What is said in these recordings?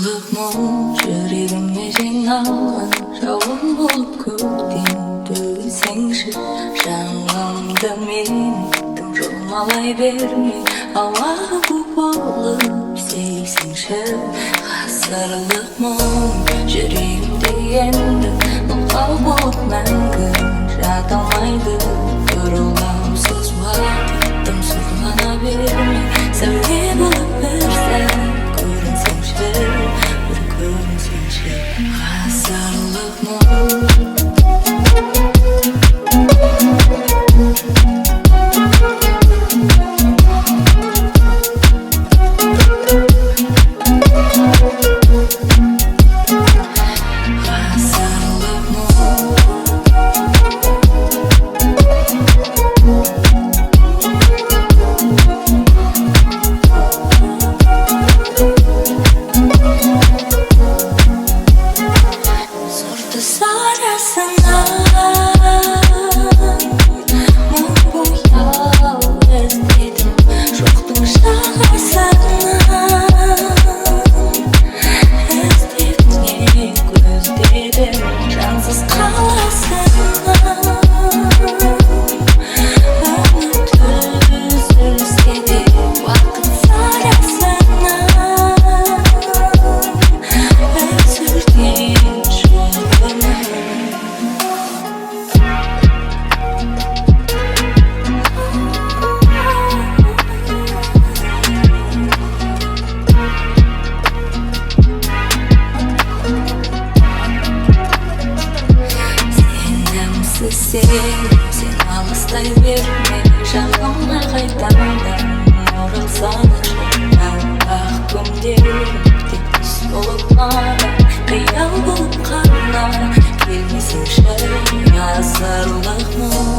Ғасырлық мұң жүрегіме жиналған жауын болып көктем төгілсеңші жанымды мені тым жұлмалай берме ауа көк болып сейсеңші ғасырлық мұң жүрегімде енді мылқау болып мәңгі жата алмайды бұрылғаусыз уақыт тым сұрлана берме сәуле болып бір сәт көрінсеңші бір көрінсеңші ғасырлық мұң Сен алыстай берме жаныма қайтадан оралсаңшы аппақ күндер тек түс болып маған қиял болып қана келмесеңші ғасырлық мұң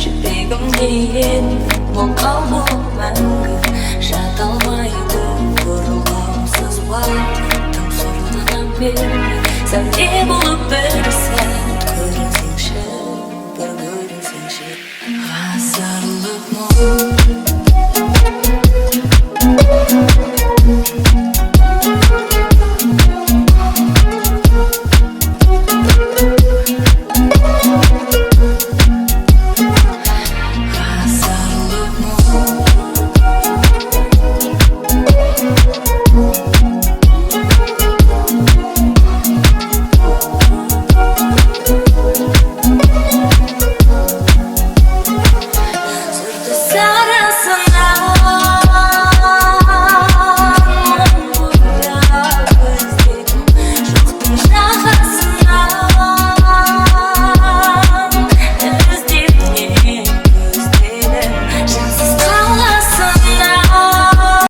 жүрегімде енді мылқау болып мәңгі жата алмайды бұрылғаусыз уақыт тым сұрлана берме сәуле болып